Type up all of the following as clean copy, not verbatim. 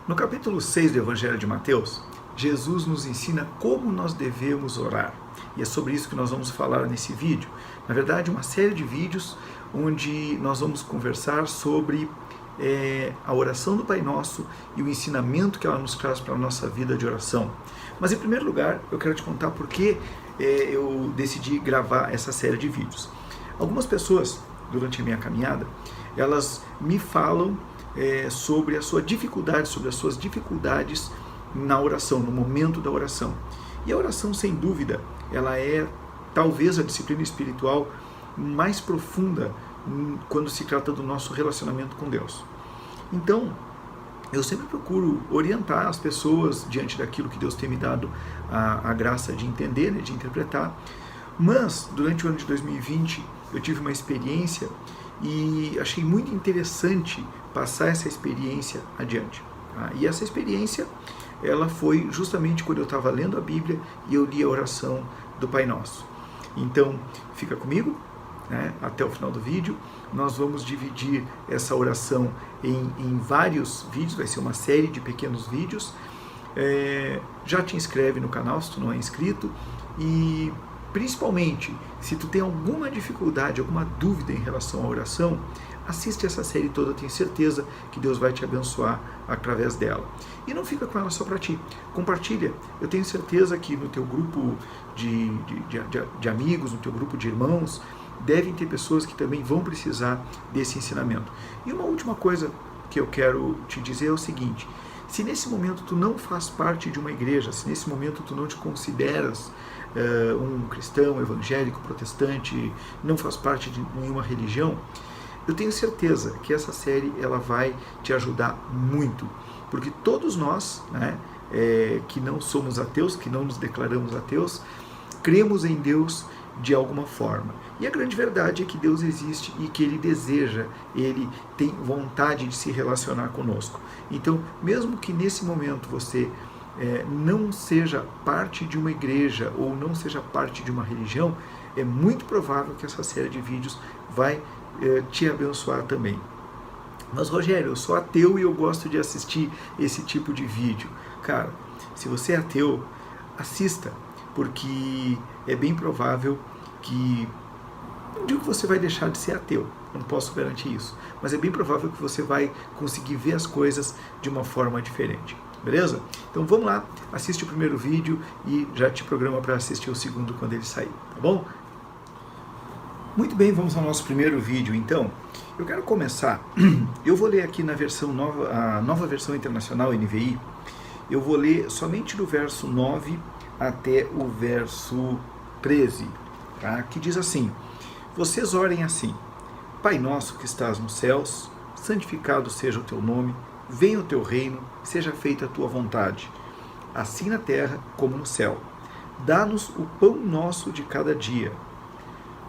No capítulo 6 do Evangelho de Mateus, Jesus nos ensina como nós devemos orar. E é sobre isso que nós vamos falar nesse vídeo. Na verdade, uma série de vídeos onde nós vamos conversar sobre a oração do Pai Nosso e o ensinamento que ela nos traz para a nossa vida de oração. Mas, em primeiro lugar, eu quero te contar por que eu decidi gravar essa série de vídeos. Algumas pessoas, durante a minha caminhada, elas me falam sobre a sua dificuldade, sobre as suas dificuldades na oração, no momento da oração. E a oração, sem dúvida, ela é talvez a disciplina espiritual mais profunda quando se trata do nosso relacionamento com Deus. Então, eu sempre procuro orientar as pessoas diante daquilo que Deus tem me dado a graça de entender, de interpretar. Mas, durante o ano de 2020, eu tive uma experiência e achei muito interessante passar essa experiência adiante. E essa experiência, ela foi justamente quando eu estava lendo a Bíblia e eu li a oração do Pai Nosso. Então, fica comigo, até o final do vídeo. Nós vamos dividir essa oração em vários vídeos, vai ser uma série de pequenos vídeos. Já te inscreve no canal se tu não é inscrito e principalmente se tu tem alguma dificuldade, alguma dúvida em relação à oração, assiste essa série toda, eu tenho certeza que Deus vai te abençoar através dela. E não fica com ela só para ti, compartilha. Eu tenho certeza que no teu grupo de amigos, no teu grupo de irmãos, devem ter pessoas que também vão precisar desse ensinamento. E uma última coisa que eu quero te dizer é o seguinte: se nesse momento tu não faz parte de uma igreja, se nesse momento tu não te consideras um cristão, evangélico, protestante, não faz parte de nenhuma religião, eu tenho certeza que essa série ela vai te ajudar muito, porque todos nós, que não somos ateus, que não nos declaramos ateus, cremos em Deus de alguma forma. E a grande verdade é que Deus existe e que Ele deseja, Ele tem vontade de se relacionar conosco. Então, mesmo que nesse momento você não seja parte de uma igreja ou não seja parte de uma religião, é muito provável que essa série de vídeos vai te abençoar também. Mas, Rogério, eu sou ateu e eu gosto de assistir esse tipo de vídeo. Cara, se você é ateu, assista, porque é bem provável que, não digo que você vai deixar de ser ateu, eu não posso garantir isso, mas é bem provável que você vai conseguir ver as coisas de uma forma diferente, beleza? Então vamos lá, assiste o primeiro vídeo e já te programa para assistir o segundo quando ele sair, tá bom? Muito bem, vamos ao nosso primeiro vídeo então. Eu quero começar, eu vou ler aqui na versão nova, a nova versão internacional NVI, eu vou ler somente do verso 9 até o verso 13, tá? Que diz assim: vocês orem assim: Pai nosso que estás nos céus, santificado seja o teu nome, venha o teu reino, seja feita a tua vontade, assim na terra como no céu. Dá-nos o pão nosso de cada dia.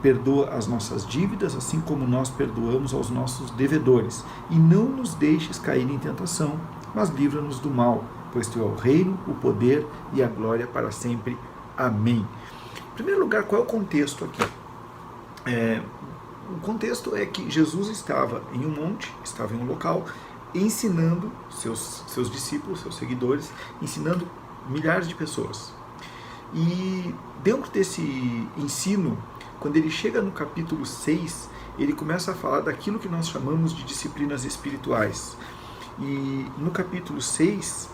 Perdoa as nossas dívidas, assim como nós perdoamos aos nossos devedores. E não nos deixes cair em tentação, mas livra-nos do mal, pois teu é o reino, o poder e a glória para sempre. Amém. Em primeiro lugar, qual é o contexto aqui? O contexto é que Jesus estava em um monte, estava em um local, ensinando seus discípulos, seus seguidores, ensinando milhares de pessoas. E dentro desse ensino, quando ele chega no capítulo 6, ele começa a falar daquilo que nós chamamos de disciplinas espirituais. E no capítulo 6,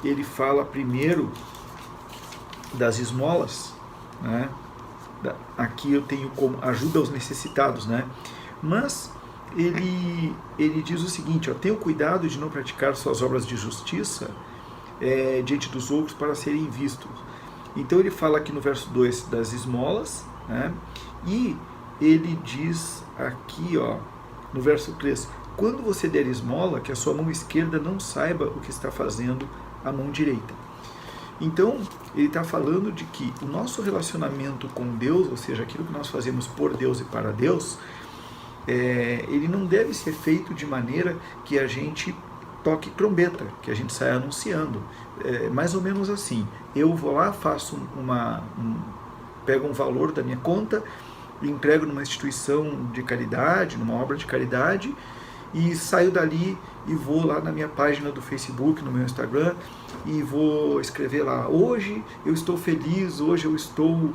ele fala primeiro das esmolas, Aqui eu tenho como ajuda aos necessitados, Mas ele diz o seguinte: tenha cuidado de não praticar suas obras de justiça diante dos outros para serem vistos. Então ele fala aqui no verso 2 das esmolas, e ele diz aqui, no verso 3, quando você der esmola, que a sua mão esquerda não saiba o que está fazendo a mão direita. Então, ele está falando de que o nosso relacionamento com Deus, ou seja, aquilo que nós fazemos por Deus e para Deus, ele não deve ser feito de maneira que a gente toque trombeta, que a gente saia anunciando. Mais ou menos assim, eu vou lá, faço pego um valor da minha conta, entrego numa instituição de caridade, numa obra de caridade, e saio dali e vou lá na minha página do Facebook, no meu Instagram, e vou escrever lá: hoje eu estou feliz, hoje eu estou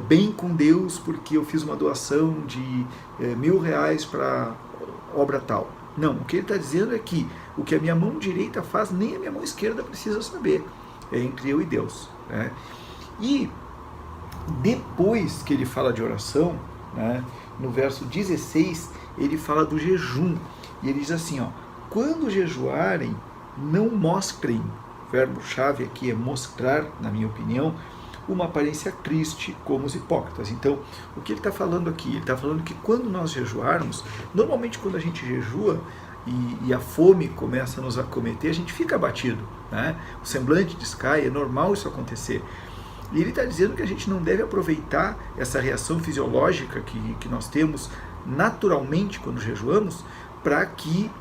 bem com Deus porque eu fiz uma doação de R$1.000 para obra tal. Não, o que ele está dizendo é que o que a minha mão direita faz, nem a minha mão esquerda precisa saber. É entre eu e Deus, né? E depois que ele fala de oração, né, no verso 16, ele fala do jejum. E ele diz assim, ó: quando jejuarem, não mostrem, o verbo-chave aqui é mostrar, na minha opinião, uma aparência triste como os hipócritas. Então, o que ele está falando aqui? Ele está falando que quando nós jejuarmos, normalmente quando a gente jejua e a fome começa a nos acometer, a gente fica abatido, né? O semblante descai, é normal isso acontecer. E ele está dizendo que a gente não deve aproveitar essa reação fisiológica que nós temos naturalmente quando jejuamos, para que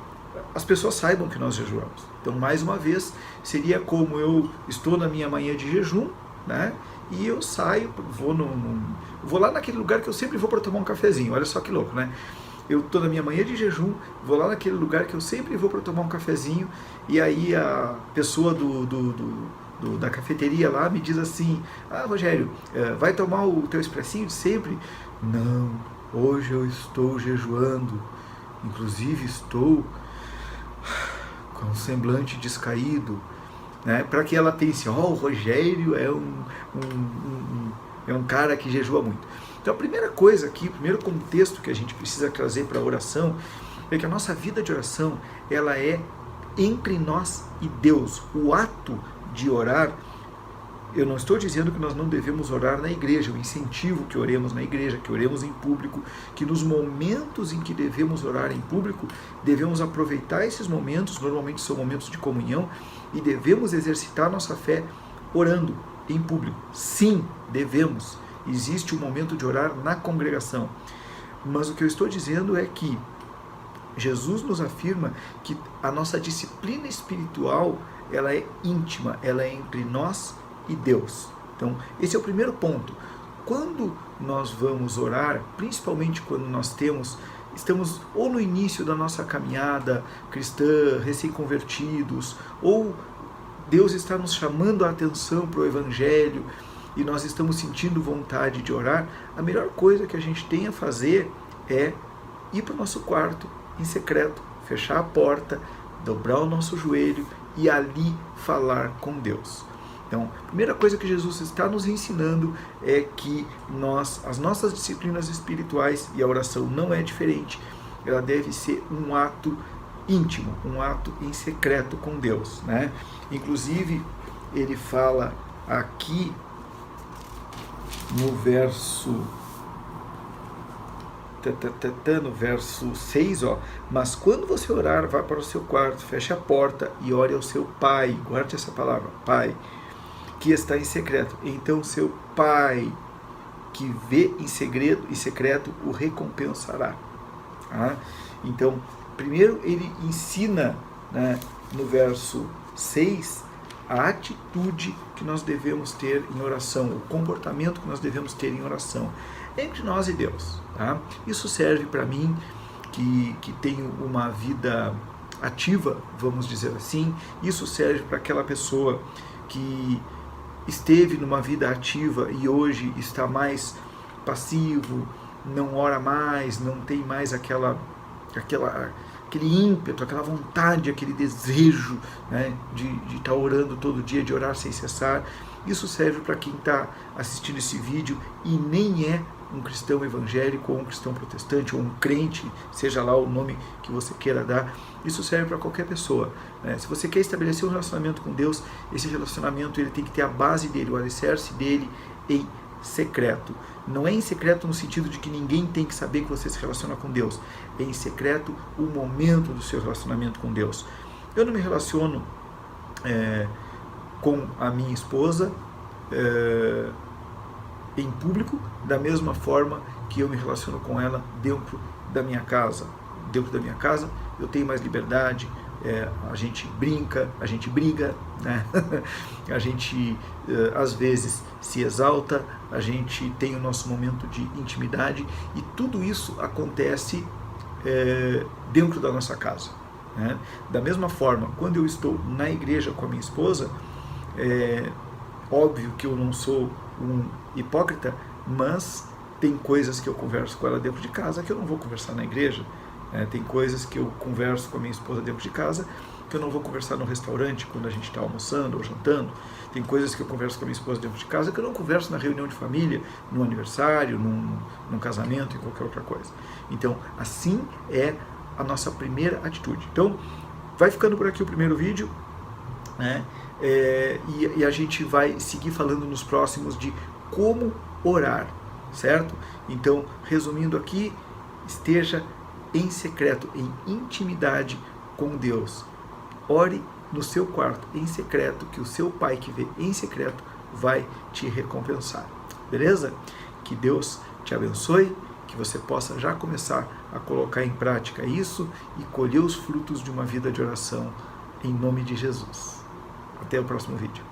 as pessoas saibam que nós jejuamos. Então, mais uma vez, seria como eu estou na minha manhã de jejum, né? E eu saio, vou lá naquele lugar que eu sempre vou para tomar um cafezinho. Olha só que louco, né? Eu estou na minha manhã de jejum, vou lá naquele lugar que eu sempre vou para tomar um cafezinho, e aí a pessoa da cafeteria lá me diz assim: ah, Rogério, vai tomar o teu expressinho de sempre? Não, hoje eu estou jejuando, inclusive estou com um semblante descaído, né? Para que ela pense: ó, o Rogério é um cara que jejua muito. Então a primeira coisa aqui, o primeiro contexto que a gente precisa trazer para a oração é que a nossa vida de oração, ela é entre nós e Deus. O ato de orar, eu não estou dizendo que nós não devemos orar na igreja, eu incentivo que oremos na igreja, que oremos em público, que nos momentos em que devemos orar em público, devemos aproveitar esses momentos, normalmente são momentos de comunhão, e devemos exercitar nossa fé orando em público. Sim, devemos. Existe um momento de orar na congregação. Mas o que eu estou dizendo é que Jesus nos afirma que a nossa disciplina espiritual, ela é íntima, ela é entre nós e Deus. Então, esse é o primeiro ponto. Quando nós vamos orar, principalmente quando nós estamos ou no início da nossa caminhada cristã, recém-convertidos, ou Deus está nos chamando a atenção para o Evangelho e nós estamos sentindo vontade de orar, a melhor coisa que a gente tem a fazer é ir para o nosso quarto, em secreto, fechar a porta, dobrar o nosso joelho e ali falar com Deus. Então, a primeira coisa que Jesus está nos ensinando é que as nossas disciplinas espirituais, e a oração não é diferente, ela deve ser um ato íntimo, um ato em secreto com Deus, né? Inclusive, ele fala aqui no verso 6, ó: mas quando você orar, vá para o seu quarto, feche a porta e ore ao seu Pai, guarde essa palavra, Pai, que está em secreto. Então seu Pai, que vê em segredo e secreto, o recompensará. Tá? Então, primeiro ele ensina, né, no verso 6, a atitude que nós devemos ter em oração, o comportamento que nós devemos ter em oração, entre nós e Deus. Tá? Isso serve para mim, que tenho uma vida ativa, vamos dizer assim. Isso serve para aquela pessoa que esteve numa vida ativa e hoje está mais passivo, não ora mais, não tem mais aquele ímpeto, aquela vontade, aquele desejo, né, de estar orando todo dia, de orar sem cessar. Isso serve para quem está assistindo esse vídeo e nem é um cristão evangélico, ou um cristão protestante, ou um crente, seja lá o nome que você queira dar. Isso serve para qualquer pessoa, né? Se você quer estabelecer um relacionamento com Deus, esse relacionamento ele tem que ter a base dele, o alicerce dele em secreto. Não é em secreto no sentido de que ninguém tem que saber que você se relaciona com Deus. É em secreto o momento do seu relacionamento com Deus. Eu não me relaciono com a minha esposa em público da mesma forma que eu me relaciono com ela dentro da minha casa. Dentro da minha casa eu tenho mais liberdade, a gente brinca, a gente briga, né? A gente às vezes se exalta, a gente tem o nosso momento de intimidade, e tudo isso acontece dentro da nossa casa, né? Da mesma forma, quando eu estou na igreja com a minha esposa, óbvio que eu não sou um hipócrita, mas tem coisas que eu converso com ela dentro de casa que eu não vou conversar na igreja. Tem coisas que eu converso com a minha esposa dentro de casa que eu não vou conversar no restaurante quando a gente está almoçando ou jantando. Tem coisas que eu converso com a minha esposa dentro de casa que eu não converso na reunião de família, no aniversário, num casamento e qualquer outra coisa. Então, assim é a nossa primeira atitude. Então, vai ficando por aqui o primeiro vídeo, né? E a gente vai seguir falando nos próximos de como orar, certo? Então, resumindo aqui, esteja em secreto, em intimidade com Deus. Ore no seu quarto, em secreto, que o seu Pai que vê em secreto vai te recompensar. Beleza? Que Deus te abençoe, que você possa já começar a colocar em prática isso e colher os frutos de uma vida de oração em nome de Jesus. Até o próximo vídeo.